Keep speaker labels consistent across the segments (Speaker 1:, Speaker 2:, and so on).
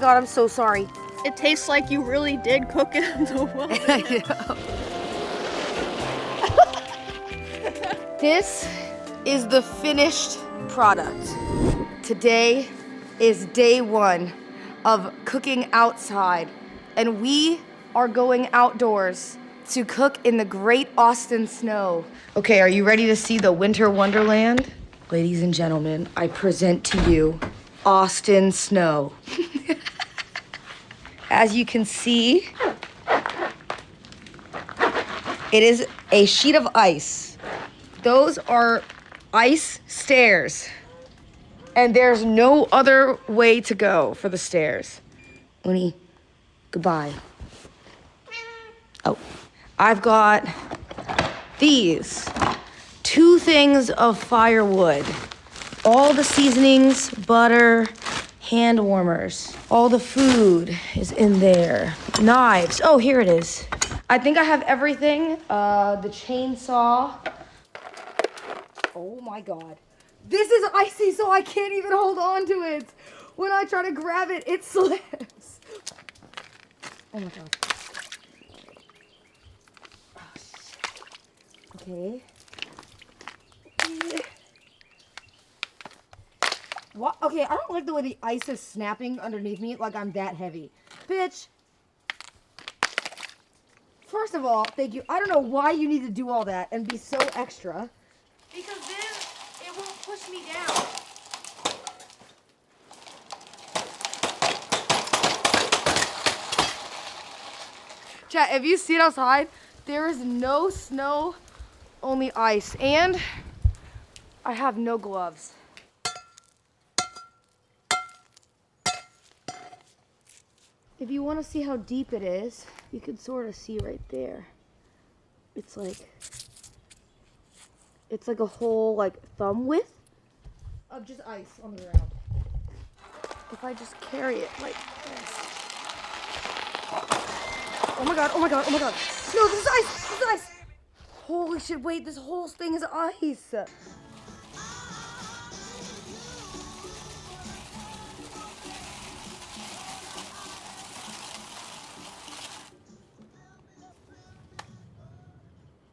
Speaker 1: God, I'm so sorry.
Speaker 2: It tastes like you really did cook it in the wilderness.
Speaker 1: This is the finished product. Today is day 1 of cooking outside, and we are going outdoors to cook in the great Austin snow. Okay, are you ready to see the winter wonderland? Ladies and gentlemen, I present to you Austin snow. As you can see, it is a sheet of ice. Those are ice stairs. And there's no other way to go for the stairs. Uni, goodbye. Oh, I've got these 2 things of firewood. All the seasonings, butter, hand warmers. All the food is in there. Knives, oh, here it is. I think I have everything. The chainsaw. Oh my God. This is icy, so I can't even hold on to it. When I try to grab it, it slips. Oh my God. Okay. What? Okay, I don't like the way the ice is snapping underneath me like I'm that heavy. Bitch. First of all, thank you. I don't know why you need to do all that and be so extra. Because then it won't push me down. Chat, if you see it outside, there is no snow, only ice. And I have no gloves. If you want to see how deep it is, you can sort of see right there. It's like a whole like thumb width of just ice on the ground. If I just carry it like this. Oh my God, oh my God, oh my God. No, this is ice, this is ice. Holy shit, wait, this whole thing is ice.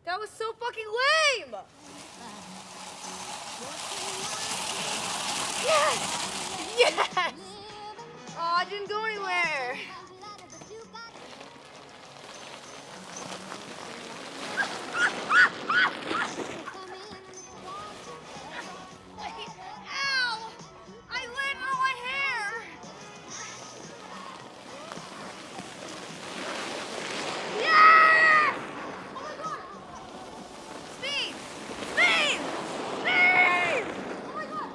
Speaker 1: That was so fucking lame! Yes! Yes! Oh, I didn't go anywhere. Ow! I landed on my hair! Yes! Oh my God! Speed! Speed! Speed! Oh my God!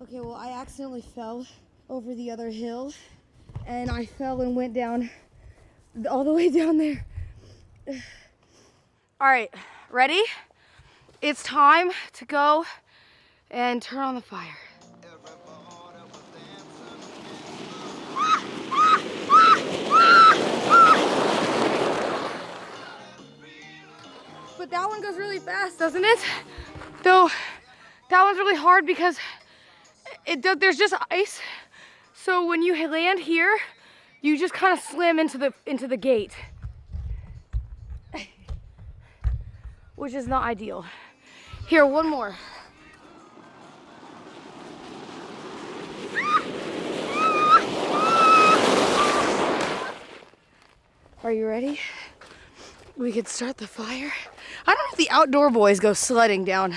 Speaker 1: Okay, well, I accidentally fell over the other hill, and I fell and went down all the way down there. All right, ready? It's time to go and turn on the fire. But that one goes really fast, doesn't it? Though that one's really hard because there's just ice. So when you land here, you just kind of slam into the gate, which is not ideal. Here, one more. Are you ready? We could start the fire. I don't know if the outdoor boys go sledding down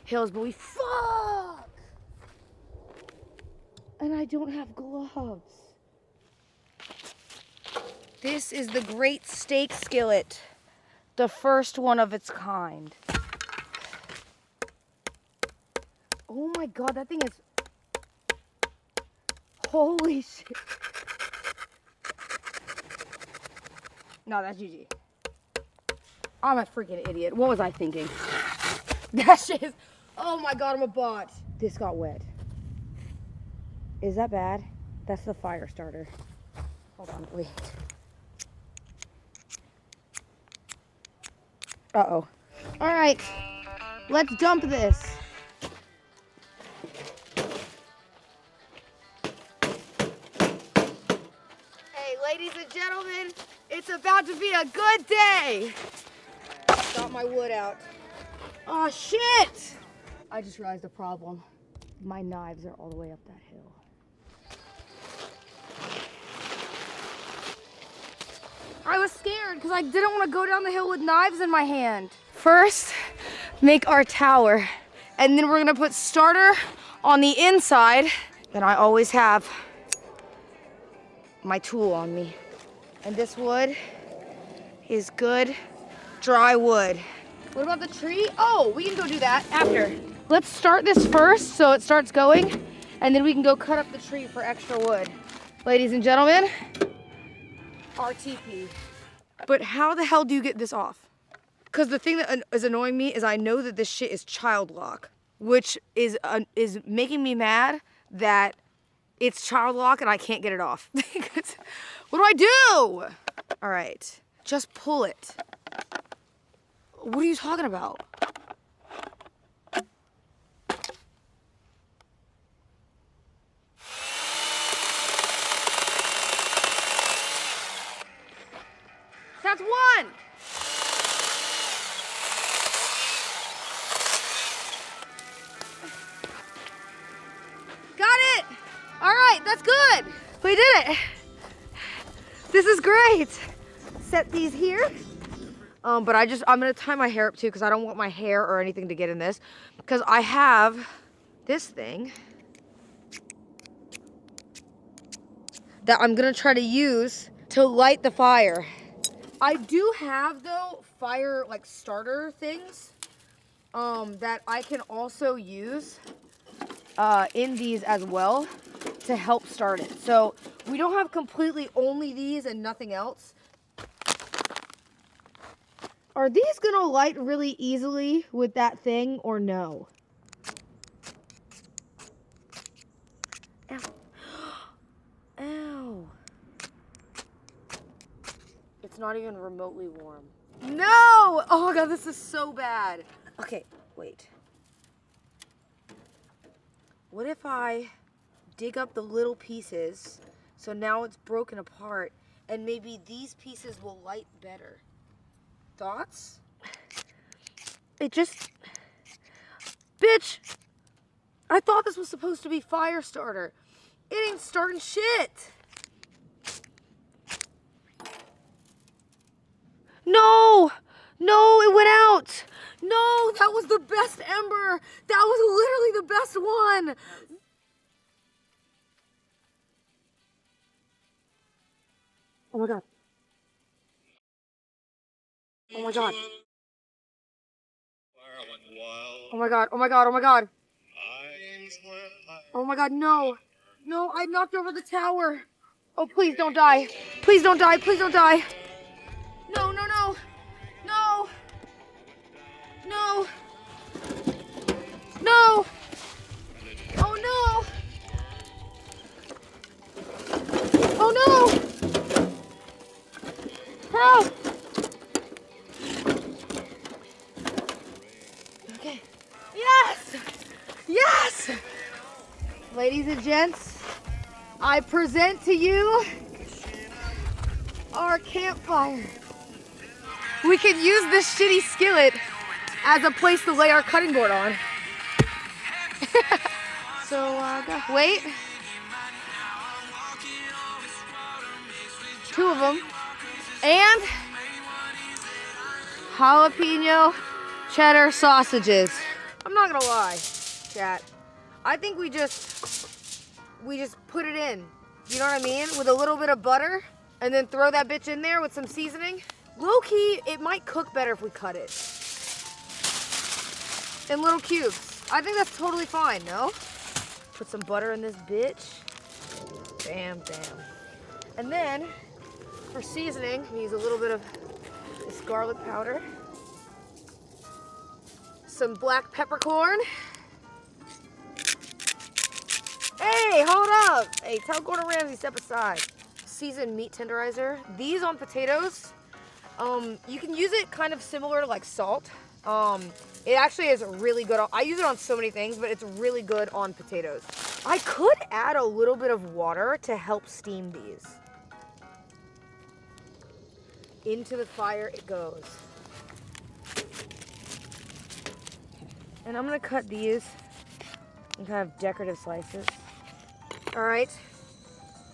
Speaker 1: hills, but we fuck. And I don't have gloves. This is the great steak skillet, the first one of its kind. Oh my God, that thing is, holy shit. No, that's GG. I'm a freaking idiot. What was I thinking? That shit is, oh my God, I'm a bot. This got wet. Is that bad? That's the fire starter. Hold on, wait. Uh-oh. All right, let's dump this. Ladies and gentlemen, it's about to be a good day. Got my wood out. Oh shit! I just realized a problem. My knives are all the way up that hill. I was scared because I didn't want to go down the hill with knives in my hand. First, make our tower. And then we're gonna put starter on the inside. Then I always have my tool on me. And this wood is good, dry wood. What about the tree? Oh, we can go do that after. Let's start this first so it starts going, and then we can go cut up the tree for extra wood. Ladies and gentlemen, RTP. But how the hell do you get this off? Because the thing that is annoying me is I know that this shit is child lock, which is making me mad that it's child lock and I can't get it off. What do I do? All right, just pull it. What are you talking about? That's one. Got it. All right, that's good. We did it. This is great. Set these here. But I'm gonna tie my hair up too because I don't want my hair or anything to get in this. Because I have this thing that I'm gonna try to use to light the fire. I do have though fire like starter things that I can also use in these as well to help start it. So we don't have completely only these and nothing else. Are these gonna light really easily with that thing or no? Ow. Ow. It's not even remotely warm. No! Oh my God, this is so bad. Okay, wait. What if I dig up the little pieces so now it's broken apart and maybe these pieces will light better? Thoughts? It just... Bitch! I thought this was supposed to be fire starter. It ain't starting shit. No! No, it went out! No, that was the best ember! That was literally the best one! Oh my God. Oh my God. Oh my God, oh my God, oh my God. Oh my God, no. No, I knocked over the tower. Oh, please don't die. Please don't die, please don't die. No, no, no. No. No. No. Oh no. Oh no. Help. Okay. Yes. Yes. Ladies and gents, I present to you our campfire. We could use this shitty skillet as a place to lay our cutting board on. So, wait. 2 of them. And jalapeno cheddar sausages. I'm not gonna lie, chat. I think we just put it in. You know what I mean? With a little bit of butter and then throw that bitch in there with some seasoning. Low key, it might cook better if we cut it in little cubes. I think that's totally fine, no? Put some butter in this bitch. Bam, bam. And then, for seasoning, we use a little bit of this garlic powder. Some black peppercorn. Hey, hold up. Hey, tell Gordon Ramsay, step aside. Seasoned meat tenderizer. These on potatoes, you can use it kind of similar to like salt. It actually is really good. I use it on so many things, but it's really good on potatoes. I could add a little bit of water to help steam these. into the fire it goes. And I'm gonna cut these in kind of decorative slices. All right.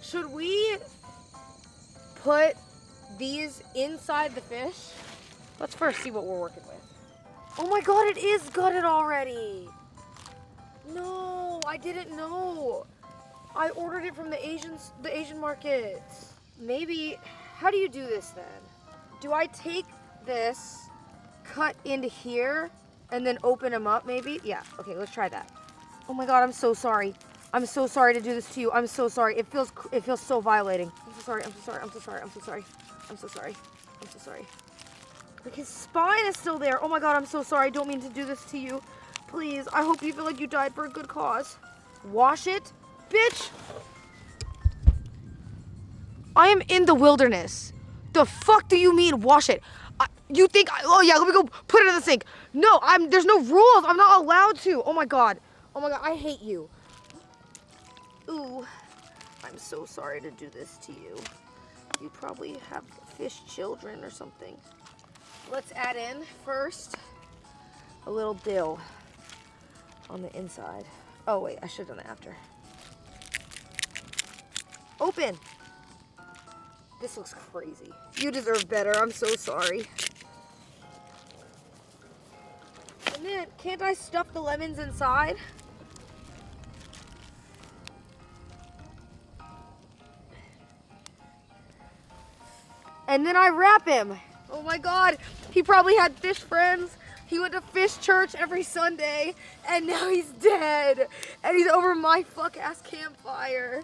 Speaker 1: Should we put these inside the fish? Let's first see what we're working with. Oh my God, it is gutted already. No, I didn't know. I ordered it from the Asian market. Maybe, how do you do this then? Do I take this, cut into here, and then open them up maybe? Yeah, okay, let's try that. Oh my God, I'm so sorry. I'm so sorry to do this to you. I'm so sorry. It feels so violating. I'm so sorry, I'm so sorry, I'm so sorry, I'm so sorry. I'm so sorry, I'm so sorry. Like his spine is still there. Oh my God, I'm so sorry. I don't mean to do this to you. Please, I hope you feel like you died for a good cause. Wash it, bitch. I am in the wilderness. The fuck do you mean wash it? You think, oh yeah, let me go put it in the sink. No, there's no rules. I'm not allowed to. Oh my God, I hate you. Ooh, I'm so sorry to do this to you. You probably have fish children or something. Let's add in first a little dill on the inside. Oh wait, I should have done that after. Open. This looks crazy. You deserve better. I'm so sorry. And then, can't I stuff the lemons inside? And then I wrap him. Oh my God, he probably had fish friends. He went to fish church every Sunday, and now he's dead. And he's over my fuck-ass campfire.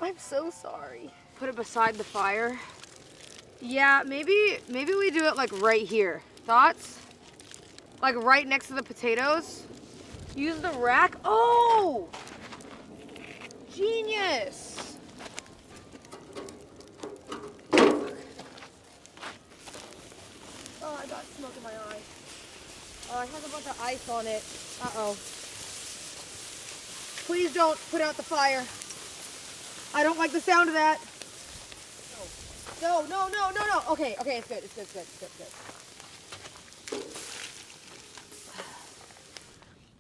Speaker 1: I'm so sorry. Put it beside the fire. Yeah, maybe we do it like right here. Thoughts? Like right next to the potatoes? Use the rack. Oh! Genius! Oh, I got smoke in my eye. Oh, it has a bunch of ice on it. Uh-oh. Please don't put out the fire. I don't like the sound of that. No. Okay, it's good.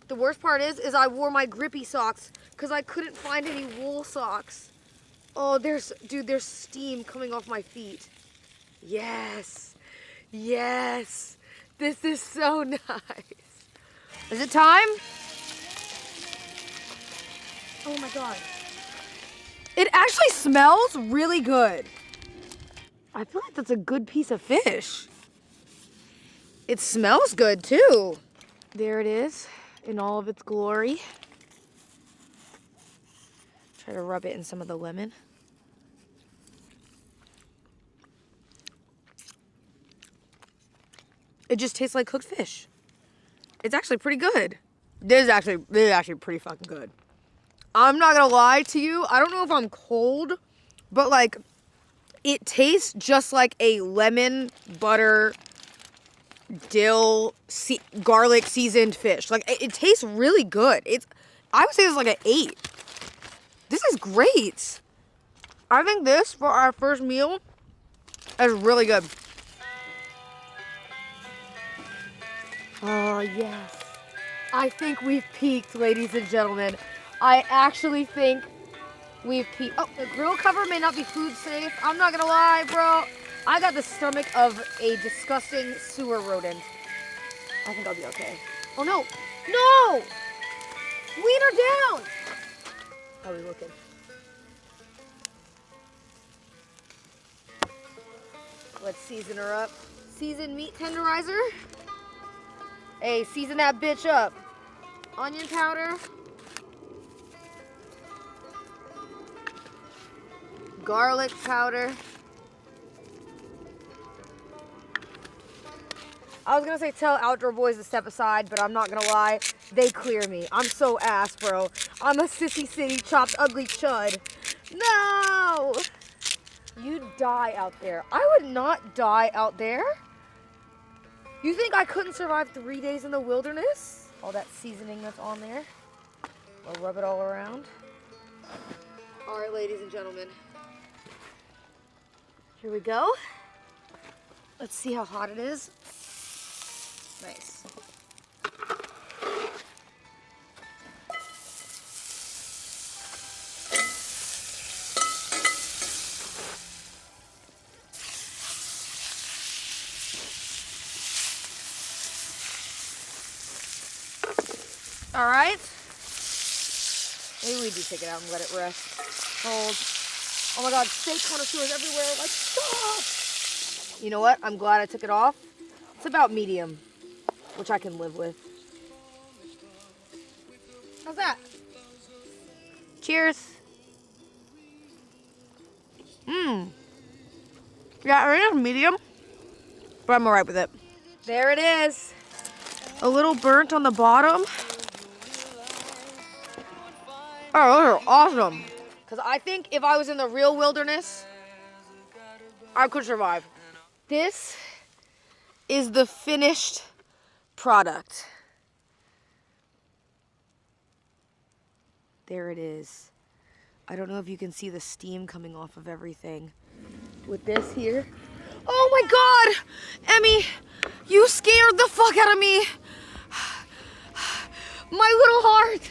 Speaker 1: The worst part is I wore my grippy socks because I couldn't find any wool socks. Oh, there's steam coming off my feet. Yes. This is so nice. Is it time? Oh my God. It actually smells really good. I feel like that's a good piece of fish. It smells good too. There it is in all of its glory. Try to rub it in some of the lemon. It just tastes like cooked fish. It's actually pretty good. This is actually pretty fucking good. I'm not gonna lie to you. I don't know if I'm cold, but like, it tastes just like a lemon, butter, dill, garlic seasoned fish. Like, it tastes really good. I would say it's like an 8. This is great. I think this for our first meal is really good. Oh, yes. I think we've peaked, ladies and gentlemen. I actually think we've peaked. Oh, the grill cover may not be food safe. I'm not gonna lie, bro. I got the stomach of a disgusting sewer rodent. I think I'll be okay. Oh, no. No! Wean her down! How are we looking? Let's season her up. Seasoned meat tenderizer. Hey, season that bitch up. Onion powder. Garlic powder. I was gonna say tell outdoor boys to step aside, but I'm not gonna lie. They clear me. I'm so ass, bro. I'm a sissy city chopped ugly chud. No! You'd die out there. I would not die out there. You think I couldn't survive 3 days in the wilderness? All that seasoning that's on there. I'll rub it all around. All right, ladies and gentlemen. Here we go. Let's see how hot it is. Nice. All right. Maybe we do take it out and let it rest. Hold. Oh my God, steak connoisseurs everywhere. Like, stop. You know what? I'm glad I took it off. It's about medium, which I can live with. How's that? Cheers. Yeah, it is medium, but I'm all right with it. There it is. A little burnt on the bottom. Oh, those are awesome. Because I think if I was in the real wilderness, I could survive. This is the finished product. There it is. I don't know if you can see the steam coming off of everything. With this here. Oh my God! Emmy, you scared the fuck out of me. My little heart.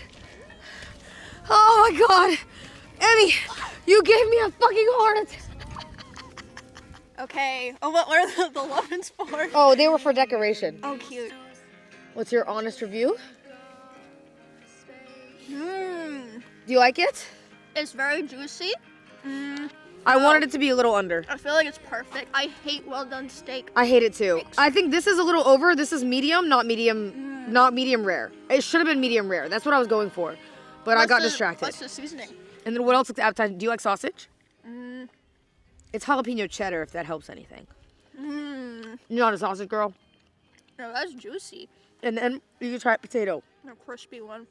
Speaker 1: Oh my God. Emmy, you gave me a fucking heart.
Speaker 2: Okay. Oh, what are the lemons for?
Speaker 1: Oh, they were for decoration.
Speaker 2: Oh, cute.
Speaker 1: What's your honest review?
Speaker 2: Mmm.
Speaker 1: Do you like it?
Speaker 2: It's very juicy.
Speaker 1: I wanted it to be a little under.
Speaker 2: I feel like it's perfect. I hate well done steak.
Speaker 1: I hate it too. I think this is a little over. This is medium, not medium rare. It should have been medium rare. That's what I was going for. But I got distracted.
Speaker 2: What's the seasoning?
Speaker 1: And then what else looks appetizing? Do you like sausage? It's jalapeno cheddar, if that helps anything. You're not a sausage girl?
Speaker 2: No, that's juicy.
Speaker 1: And then you can try potato.
Speaker 2: A crispy one.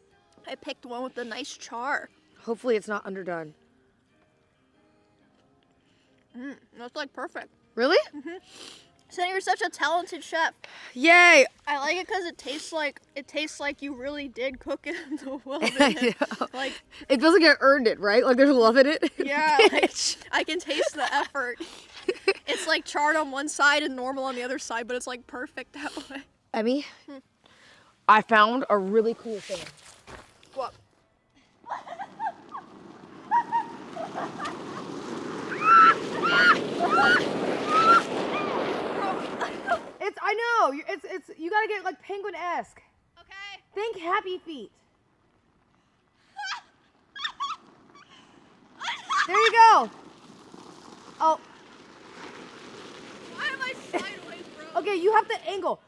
Speaker 2: I picked one with the nice char.
Speaker 1: Hopefully it's not underdone.
Speaker 2: That's like perfect.
Speaker 1: Really?
Speaker 2: Cinna, you're such a talented chef.
Speaker 1: Yay!
Speaker 2: I like it because it tastes like you really did cook it in the wilderness.
Speaker 1: I know.
Speaker 2: Like,
Speaker 1: It feels like I earned it, right? Like there's love in it.
Speaker 2: yeah, like, I can taste the effort. It's like charred on one side and normal on the other side, but it's like perfect that way.
Speaker 1: Emmy, I found a really cool thing.
Speaker 2: What?
Speaker 1: I know. It's you gotta get like penguin-esque.
Speaker 2: Okay.
Speaker 1: Think happy feet. There you go. Oh.
Speaker 2: Why am I sideways, bro?
Speaker 1: Okay, you have to angle.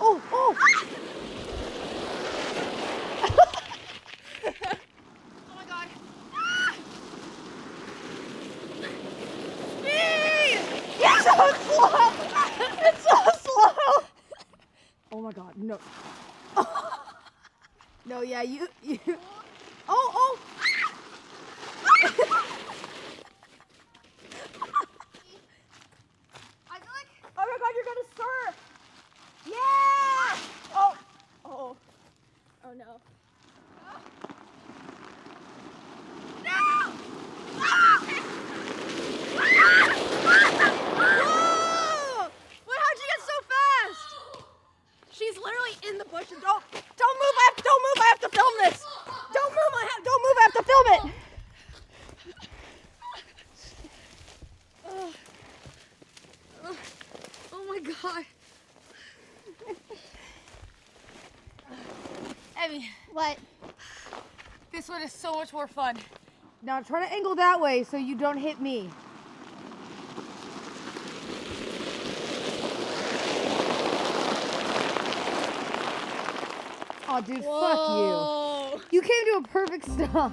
Speaker 1: Oh, oh.
Speaker 2: Oh my God.
Speaker 1: It's so slow. It's so slow. Oh my God, no. No, yeah, you. Oh, oh. I feel like, oh my God, you're gonna surf. Yeah. Oh.
Speaker 2: Oh. Oh no.
Speaker 1: No.
Speaker 2: Wait, how'd you get so fast? She's literally in the bush. Don't move. Don't move. I have to film this. Don't move. Don't move. I have to film it.
Speaker 1: Oh my God. Emmy,
Speaker 2: What?
Speaker 1: this one is so much more fun. Now try to angle that way so you don't hit me. Oh, dude, fuck you. You came to a perfect stop.